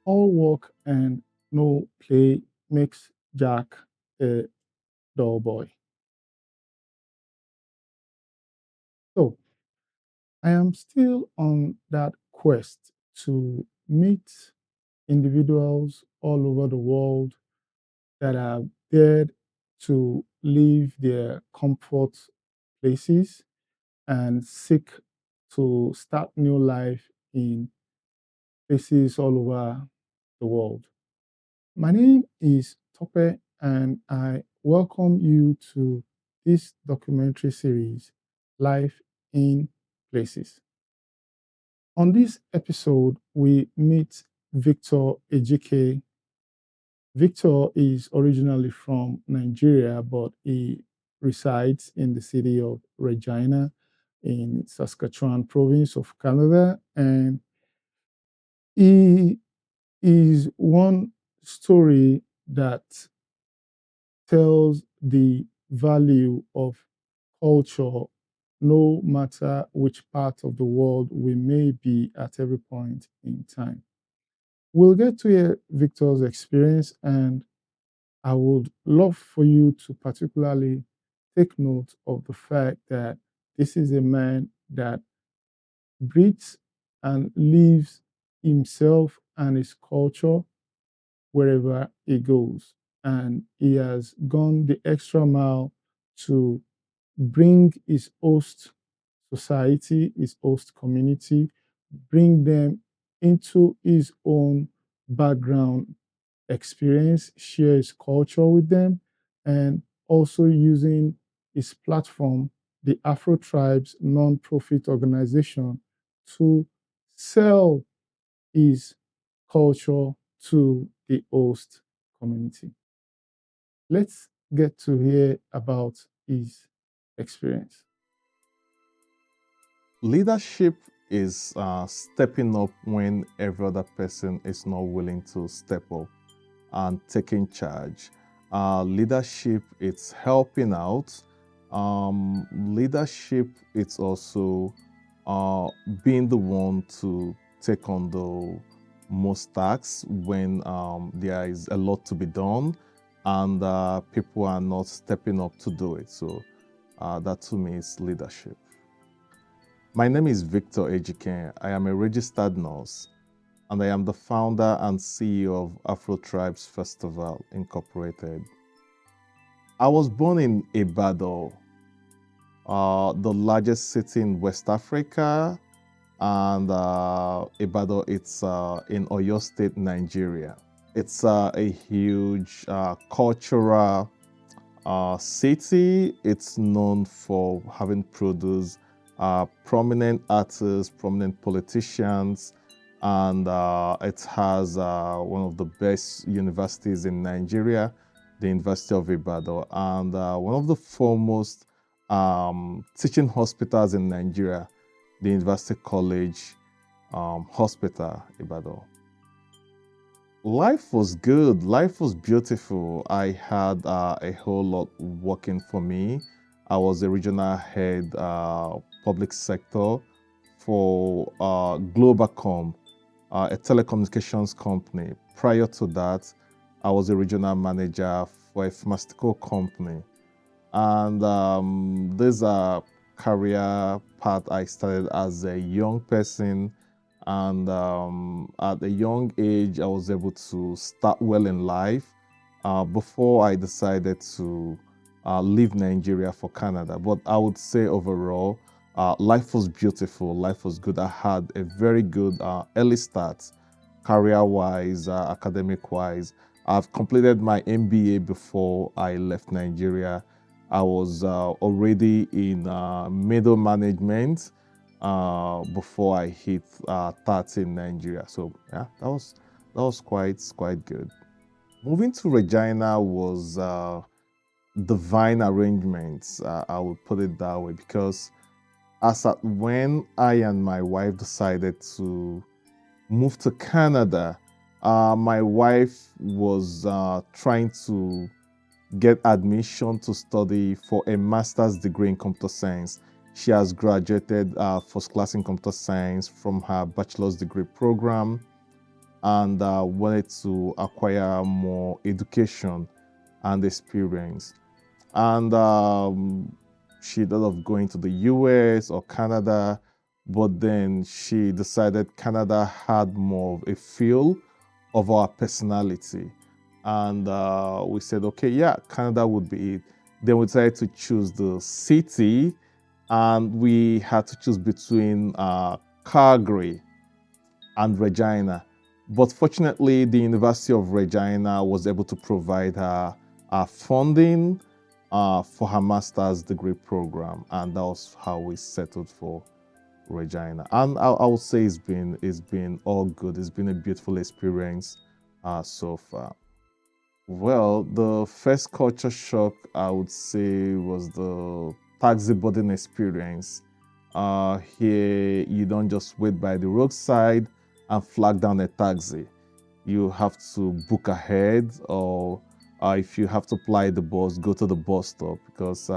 All work and no play makes Jack a dull boy. So I am still on that quest to meet individuals all over the world that have dared to leave their comfort places and seek to start new life in places all over the world. My name is Tope, and I welcome you to this documentary series, Life in Places. On this episode, we meet Victor Ejike. Victor is originally from Nigeria, but he resides in the city of Regina in Saskatchewan province of Canada. And he is one story that tells the value of culture no matter which part of the world we may be at every point in time. We'll get to hear Victor's experience, and I would love for you to particularly take note of the fact that this is a man that breathes and lives himself and his culture wherever he goes. And he has gone the extra mile to bring his host society, his host community, bring them into his own background experience, share his culture with them, and also using his platform, the Afro Tribes non-profit organization, to sell his culture to the host community. Let's get to hear about his experience. Leadership is stepping up when every other person is not willing to step up and taking charge. Leadership, it's helping out. Leadership, it's also being the one to take on the most tasks when there is a lot to be done and people are not stepping up to do it. So that to me is leadership. My name is Victor Ejike. I am a registered nurse and I am the founder and CEO of Afro Tribes Festival Incorporated. I was born in Ibadan, the largest city in West Africa, and Ibadan, it's in Oyo State, Nigeria. It's a huge cultural city. It's known for having produced prominent artists, prominent politicians, and it has one of the best universities in Nigeria, the University of Ibadan, and one of the foremost teaching hospitals in Nigeria, the University College Hospital, Ibadan. Life was good. Life was beautiful. I had a whole lot working for me. I was a regional head, public sector for Globacom, a telecommunications company. Prior to that, I was a regional manager for a pharmaceutical company. And this career path I started as a young person. And at a young age, I was able to start well in life before I decided to leave Nigeria for Canada. But I would say overall, life was beautiful. Life was good. I had a very good early start, career-wise, academic-wise. I've completed my MBA before I left Nigeria. I was already in middle management before I hit 30 in Nigeria. So yeah, that was quite good. Moving to Regina was divine arrangements. I would put it that way because as at when I and my wife decided to move to Canada, my wife was trying to get admission to study for a master's degree in computer science. She has graduated first class in computer science from her bachelor's degree program. and wanted to acquire more education and experience. And she thought of going to the US or Canada, but then she decided Canada had more of a feel of our personality. And we said, okay, yeah, Canada would be it. Then we decided to choose the city, and we had to choose between Calgary and Regina. But fortunately, the University of Regina was able to provide her funding for her master's degree program, and that was how we settled for Regina. And I would say it's been all good. It's been a beautiful experience so far. Well, the first culture shock I would say was the taxi boarding experience. Here, you don't just wait by the roadside and flag down a taxi. You have to book ahead, or if you have to fly the bus, go to the bus stop. Because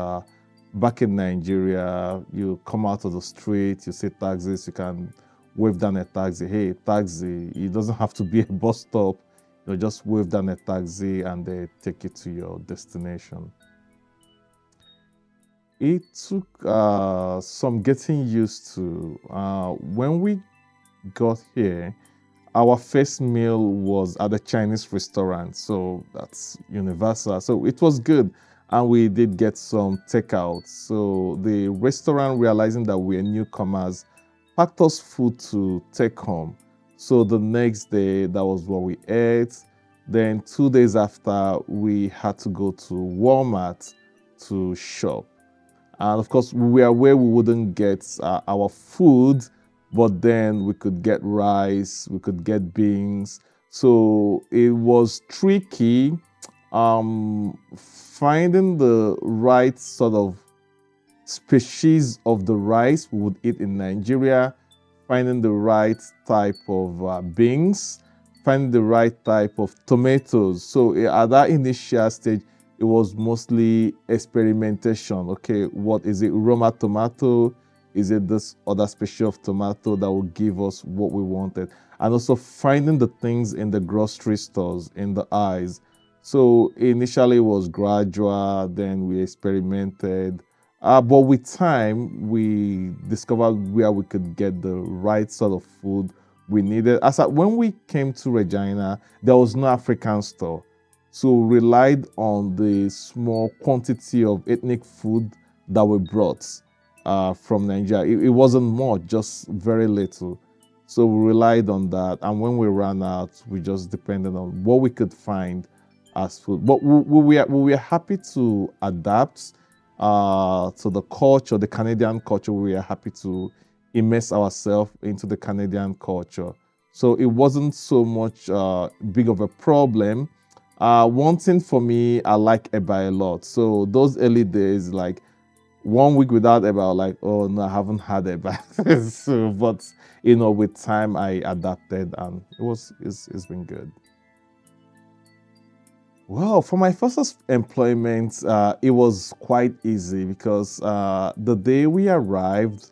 back in Nigeria, you come out of the street, you see taxis, you can wave down a taxi. Hey, taxi! It doesn't have to be a bus stop. You just wave down a taxi and they take you to your destination. It took some getting used to. When we got here, our first meal was at a Chinese restaurant, so that's universal. So it was good, and we did get some takeout. So the restaurant, realizing that we're newcomers, packed us food to take home. So the next day, that was what we ate. Then 2 days after, we had to go to Walmart to shop. And of course, we were aware we wouldn't get our food, but then we could get rice, we could get beans. So it was tricky finding the right sort of species of the rice we would eat in Nigeria, finding the right type of beans, finding the right type of tomatoes. So at that initial stage, it was mostly experimentation. Okay, what is it? Roma tomato? Is it this other species of tomato that will give us what we wanted? And also finding the things in the grocery stores, in the aisles. So initially it was gradual, then we experimented. But with time, we discovered where we could get the right sort of food we needed. When we came to Regina, there was no African store. So we relied on the small quantity of ethnic food that we brought from Nigeria. It wasn't much, just very little. So we relied on that. And when we ran out, we just depended on what we could find as food. But we were happy to adapt to the culture, the Canadian culture. We were happy to immerse ourselves into the Canadian culture. So it wasn't so much big of a problem. One thing for me, I like Eba a lot. So those early days, like 1 week without Eba, I was like, oh no, I haven't had Eba. So, but with time I adapted, and it's been good. Well, for my first employment, it was quite easy because the day we arrived,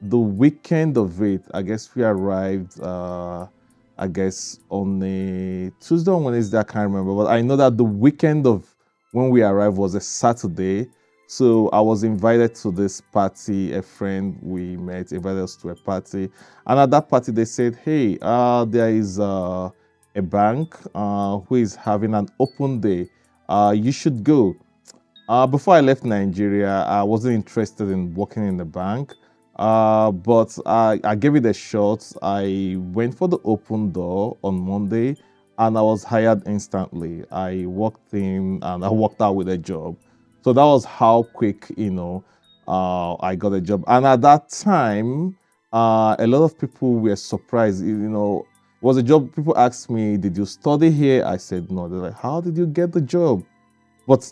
the weekend of it, I guess we arrived, I guess on a Tuesday or Wednesday, I can't remember, but I know that the weekend of when we arrived was a Saturday. So I was invited to this party. A friend we met invited us to a party, and at that party they said, "Hey, there is a bank who is having an open day. You should go." Before I left Nigeria, I wasn't interested in working in the bank, but I gave it a shot. I went for the open door on Monday, and I was hired instantly. I walked in and I walked out with a job. So that was how quick, I got a job. And at that time, a lot of people were surprised. It was a job. People asked me, "Did you study here?" I said no. They're like, "How did you get the job?" But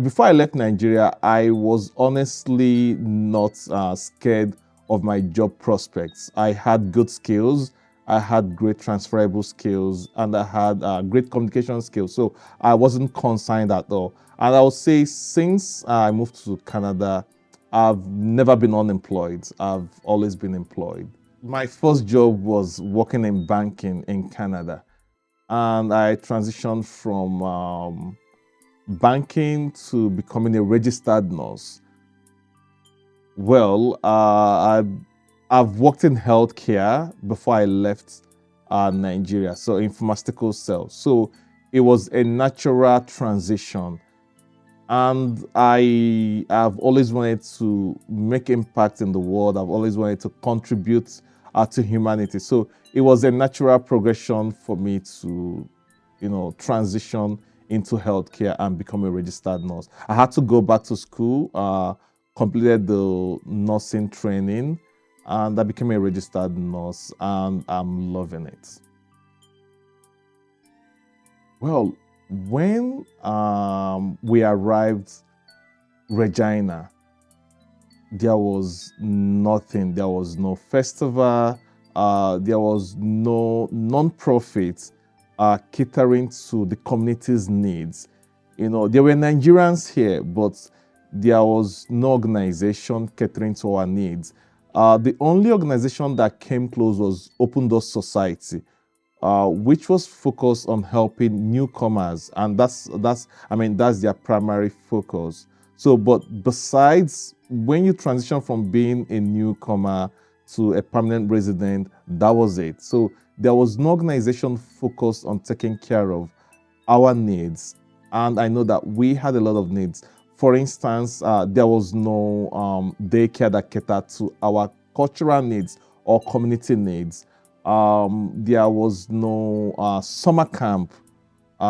before I left Nigeria, I was honestly not scared of my job prospects. I had good skills, I had great transferable skills, and I had great communication skills. So I wasn't concerned at all. And I would say since I moved to Canada, I've never been unemployed. I've always been employed. My first job was working in banking in Canada. and I transitioned from banking to becoming a registered nurse. Well, I've worked in healthcare before I left Nigeria, so in pharmaceutical sales. So it was a natural transition, and I have always wanted to make impact in the world. I've always wanted to contribute to humanity. So it was a natural progression for me to, transition into healthcare and become a registered nurse. I had to go back to school, completed the nursing training, and I became a registered nurse, and I'm loving it. Well, when we arrived Regina, there was nothing. There was no festival. There was no non-profit catering to the community's needs. There were Nigerians here, but there was no organization catering to our needs. The only organization that came close was Open Doors Society, which was focused on helping newcomers, and that's their primary focus. So, but besides, when you transition from being a newcomer to a permanent resident, that was it. So there was no organization focused on taking care of our needs, and I know that we had a lot of needs. For instance, there was no daycare that catered to our cultural needs or community needs. There was no summer camp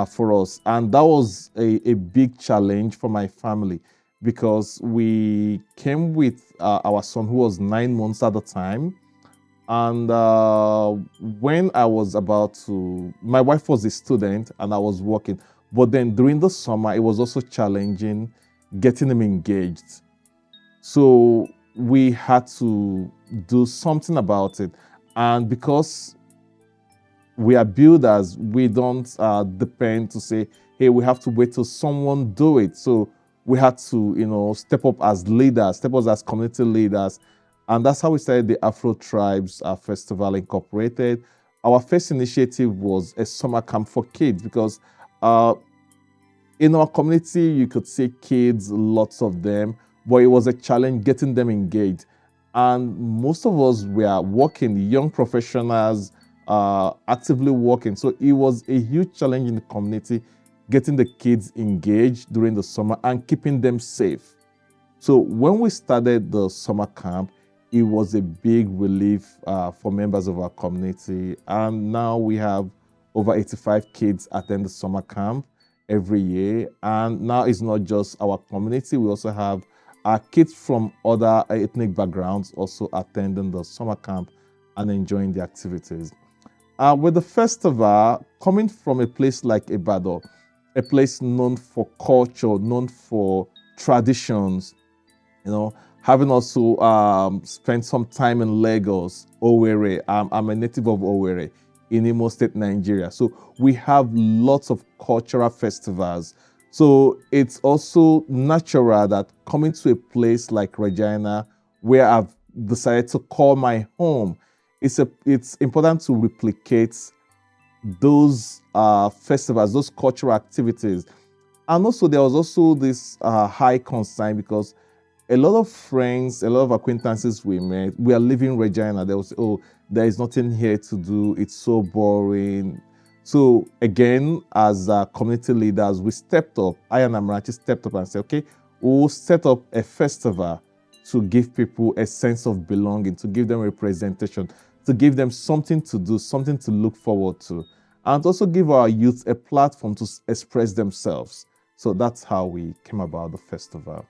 for us, and that was a big challenge for my family because we came with our son who was 9 months at the time. And when I was about to, my wife was a student and I was working. But then during the summer, it was also challenging getting him engaged. So we had to do something about it. And because we are builders, we don't depend to say, hey, we have to wait till someone do it. So we had to, step up as leaders, step up as community leaders. And that's how we started the Afro Tribes Festival Incorporated. Our first initiative was a summer camp for kids because uh, in our community, you could see kids, lots of them, but it was a challenge getting them engaged. And most of us were working, young professionals, actively working. So it was a huge challenge in the community getting the kids engaged during the summer and keeping them safe. So when we started the summer camp, it was a big relief for members of our community. And now we have over 85 kids attend the summer camp every year. And now it's not just our community, we also have our kids from other ethnic backgrounds also attending the summer camp and enjoying the activities. With the festival, coming from a place like Ibadan, a place known for culture, known for traditions, having also spent some time in Lagos, Owerri. I'm a native of Owerri in Imo State, Nigeria. So we have lots of cultural festivals. So it's also natural that coming to a place like Regina, where I've decided to call my home, it's important to replicate those festivals, those cultural activities. And also there was also this high concern because a lot of friends, a lot of acquaintances we met, we are living Regina. They will say, oh, there is nothing here to do. It's so boring. So again, as community leaders, we stepped up. I and Amarachi stepped up and said, okay, we'll set up a festival to give people a sense of belonging, to give them representation, to give them something to do, something to look forward to, and also give our youth a platform to express themselves. So that's how we came about the festival.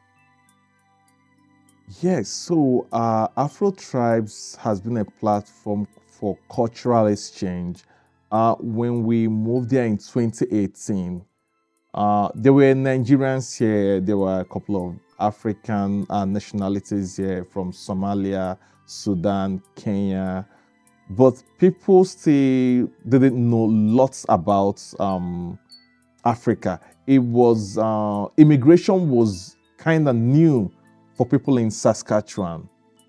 Yes, so Afro Tribes has been a platform for cultural exchange. When we moved there in 2018, there were Nigerians here, there were a couple of African nationalities here from Somalia, Sudan, Kenya, but people still didn't know lots about Africa. It was immigration was kind of new for people in Saskatchewan,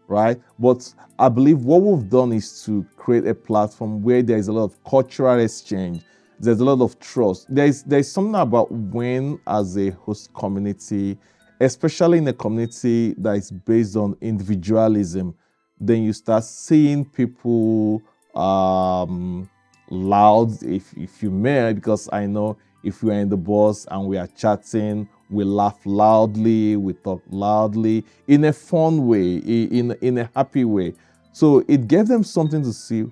right? But I believe what we've done is to create a platform where there is a lot of cultural exchange. there's a lot of trust. There's something about when, as a host community, especially in a community that is based on individualism, then you start seeing people loud, if you may, because I know if we are in the bus and we are chatting, we laugh loudly, we talk loudly in a fun way, in a happy way. So it gave them something to see.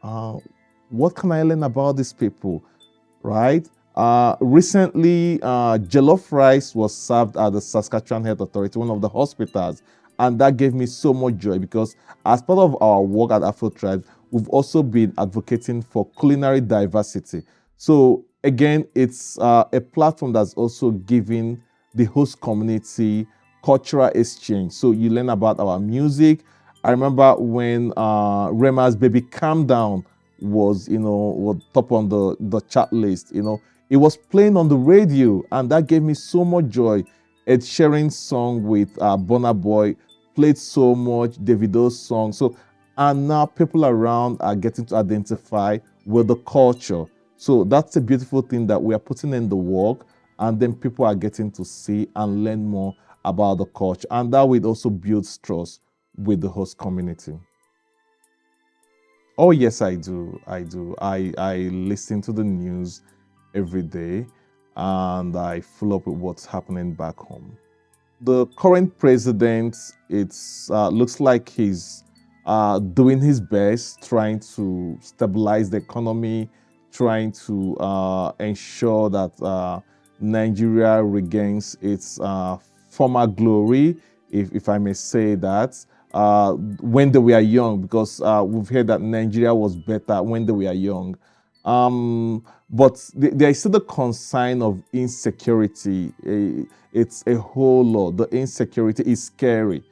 Uh, what can I learn about these people? Right? Recently, jollof rice was served at the Saskatchewan Health Authority, one of the hospitals, and that gave me so much joy because, as part of our work at Afro Tribes, we've also been advocating for culinary diversity. So again, it's a platform that's also giving the host community cultural exchange. So you learn about our music. I remember when Rema's Baby Calm Down was top on the chart list. It was playing on the radio, and that gave me so much joy. Ed Sheeran's song with Burna Boy played so much, Davido's song. So, and now people around are getting to identify with the culture. So that's a beautiful thing that we are putting in the work, and then people are getting to see and learn more about the culture, and that will also build trust with the host community. Oh yes, I do. I do. I listen to the news every day, and I follow up with what's happening back home. The current president, it's looks like he's doing his best, trying to stabilize the economy, trying to ensure that Nigeria regains its former glory, if I may say that. When they were young, because we've heard that Nigeria was better when they were young. But there is still the concern of insecurity. It's a whole lot. The insecurity is scary,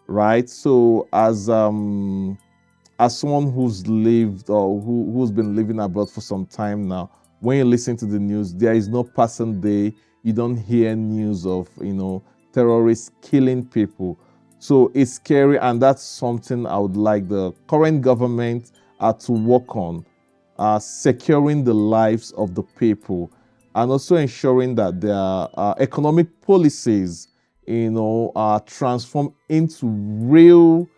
right? So as someone who's lived or who's been living abroad for some time now, when you listen to the news, there is no passing day you don't hear news of terrorists killing people. So it's scary, and that's something I would like the current government to work on, securing the lives of the people, and also ensuring that their economic policies, are transformed into real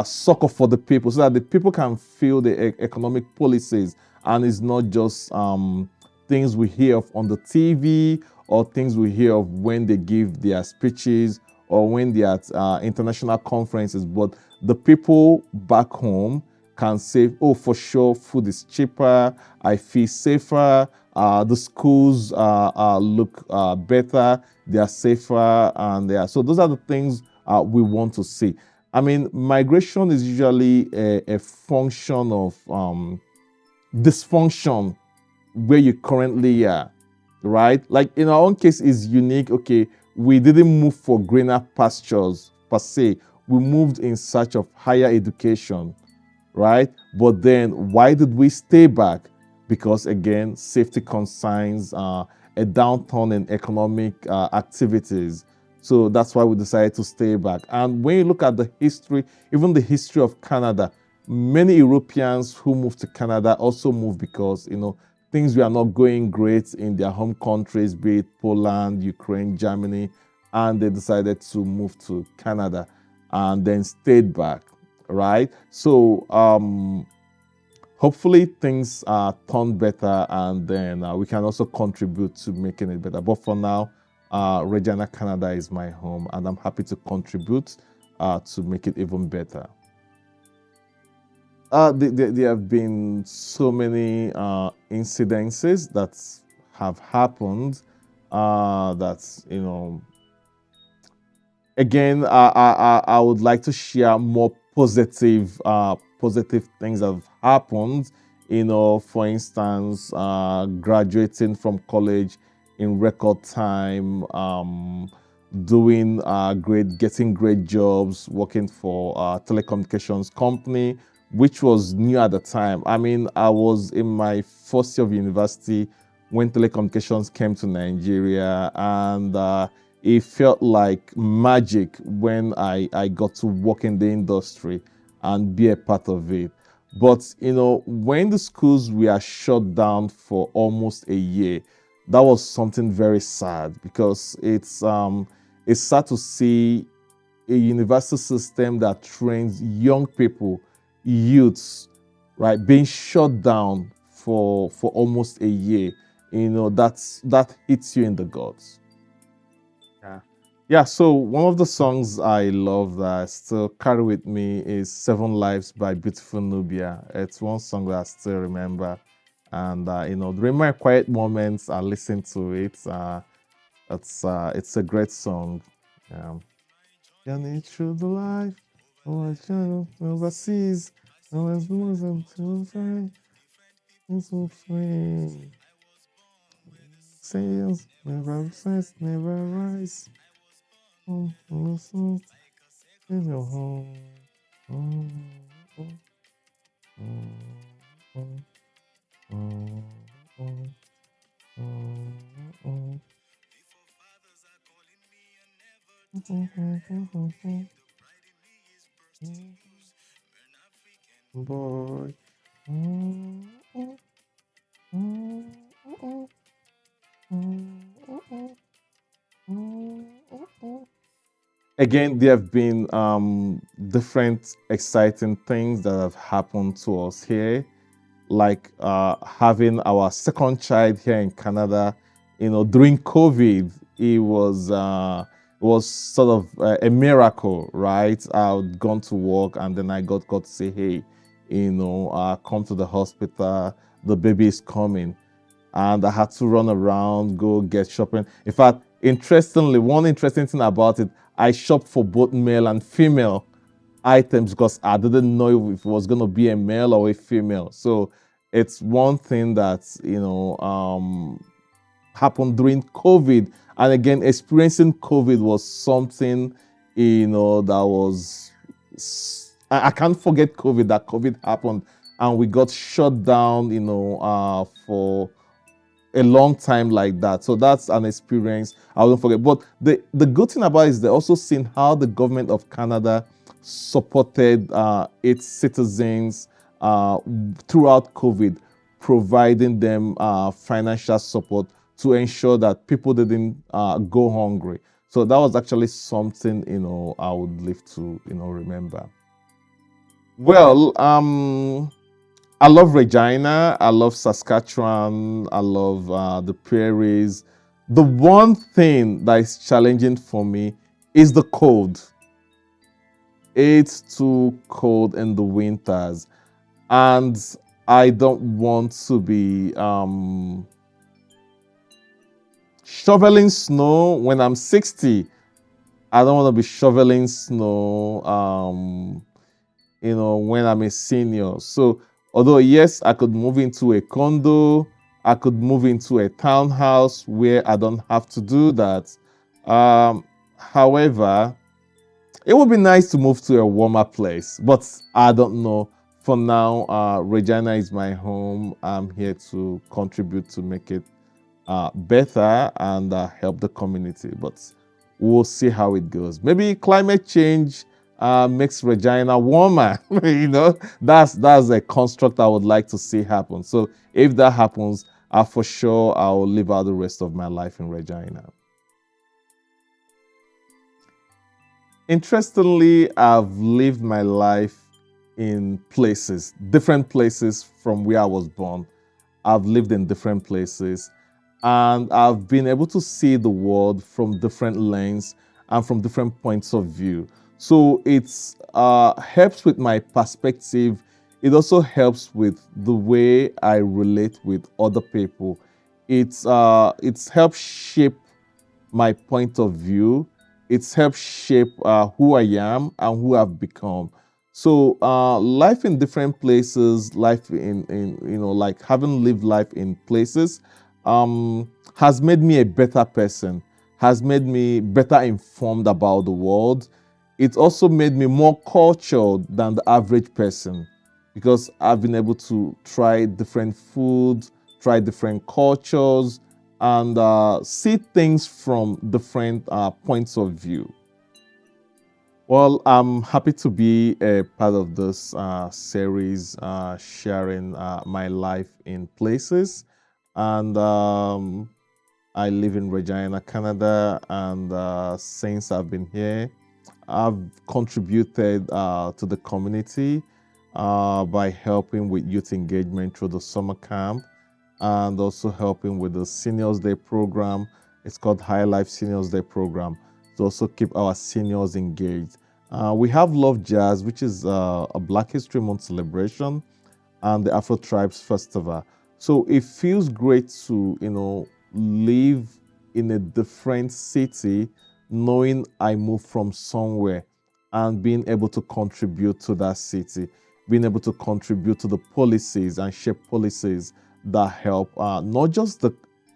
succor for the people, so that the people can feel the economic policies, and it's not just things we hear of on the TV, or things we hear of when they give their speeches, or when they're at international conferences, but the people back home can say, oh, for sure, food is cheaper, I feel safer, the schools look better, they are safer, and they are. So those are the things we want to see. I mean, migration is usually a function of dysfunction where you currently are, right? Like in our own case is unique. Okay, we didn't move for greener pastures per se. We moved in search of higher education, right? But then why did we stay back? Because again, safety concerns, a downturn in economic activities. So that's why we decided to stay back. And when you look at the history, even the history of Canada, many Europeans who moved to Canada also moved because things were not going great in their home countries, be it Poland, Ukraine, Germany, and they decided to move to Canada and then stayed back, right? So hopefully things turn better, and then we can also contribute to making it better. But for now, Regina, Canada is my home, and I'm happy to contribute to make it even better. There have been so many incidences that have happened that, again, I would like to share more positive things that have happened. For instance, graduating from college in record time, getting great jobs, working for a telecommunications company, which was new at the time. I mean, I was in my first year of university when telecommunications came to Nigeria, and it felt like magic when I got to work in the industry and be a part of it. But when the schools were shut down for almost a year, that was something very sad, because it's sad to see a university system that trains young people, youths, right, being shut down for almost a year. That hits you in the guts. Yeah. Yeah, so one of the songs I love that I still carry with me is Seven Lives by Beautiful Nubia. It's one song that I still remember. And, during my quiet moments, I listen to it. It's a great song. Um, Journey through the life, oh, I travel overseas, always moves until time, it's so free. Sails, never rest, never rise. Listen, in your home. Oh, oh, oh, oh, oh, oh, oh, boy. Oh, oh, oh, oh, oh, oh, oh. Again, there have been different exciting things that have happened to us here, like having our second child here in Canada. During COVID, it was sort of a miracle, right? I'd gone to work and then I got to say, hey, come to the hospital. The baby is coming, and I had to run around, go get shopping. In fact, interestingly, one interesting thing about it, I shopped for both male and female items because I didn't know if it was going to be a male or a female. So it's one thing that happened during COVID, and again, experiencing COVID was something that was. I can't forget COVID. That COVID happened, and we got shut down. For a long time like that. So that's an experience I won't forget. But the good thing about it is they also seen how the government of Canada supported its citizens throughout COVID, providing them financial support to ensure that people didn't go hungry. So that was actually something I would live to remember. Well, I love Regina. I love Saskatchewan. I love the prairies. The one thing that is challenging for me is the cold. It's too cold in the winters, and I don't want to be shoveling snow when I'm 60. I don't want to be shoveling snow when I'm a senior. So, although, yes, I could move into a condo, I could move into a townhouse where I don't have to do that. However, it would be nice to move to a warmer place, but I don't know. For now, Regina is my home. I'm here to contribute to make it better and help the community. But we'll see how it goes. Maybe climate change makes Regina warmer. That's a construct I would like to see happen. So if that happens, for sure I'll live out the rest of my life in Regina. Interestingly, I've lived my life in places, different places from where I was born. I've lived in different places, and I've been able to see the world from different lenses and from different points of view. So it's helps with my perspective. It also helps with the way I relate with other people. It's helped shape my point of view. It's helped shape who I am and who I've become. So life in different places, life in like having lived life in places, has made me a better person, has made me better informed about the world. It also made me more cultured than the average person, because I've been able to try different foods, try different cultures, and see things from different points of view. Well, I'm happy to be a part of this series, sharing my life in places. And I live in Regina, Canada. And since I've been here, I've contributed to the community by helping with youth engagement through the summer camp and also helping with the Seniors Day program. It's called High Life Seniors Day program to also keep our seniors engaged. We have Love Jazz, which is a Black History Month celebration, and the Afro Tribes Festival. So it feels great to, live in a different city, knowing I moved from somewhere and being able to contribute to that city, being able to contribute to the policies and shape policies that help not just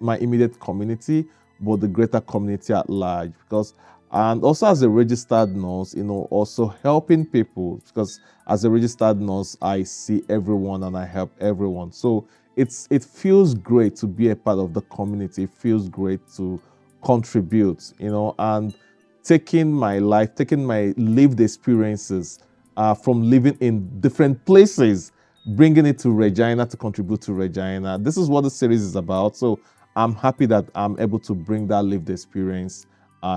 my immediate community, but the greater community at large. Because and also as a registered nurse, also helping people because as a registered nurse, I see everyone and I help everyone. So it feels great to be a part of the community. It feels great to contribute, and taking my life, taking my lived experiences from living in different places, bringing it to Regina to contribute to Regina. This is what the series is about. So I'm happy that I'm able to bring that lived experience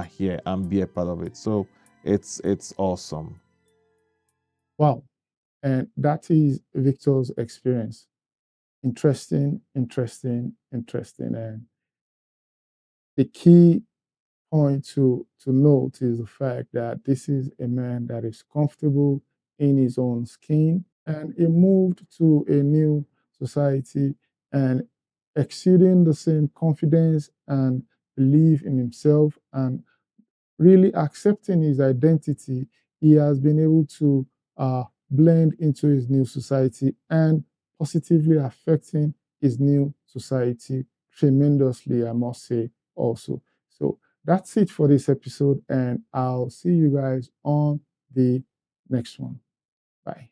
here and be a part of it. So it's awesome. Wow. And that is Victor's experience. Interesting, interesting, interesting. And the key point to note is the fact that this is a man that is comfortable in his own skin and he moved to a new society and exuding the same confidence and belief in himself and really accepting his identity, he has been able to blend into his new society and positively affecting his new society tremendously, I must say, also. So that's it for this episode, and I'll see you guys on the next one. Bye.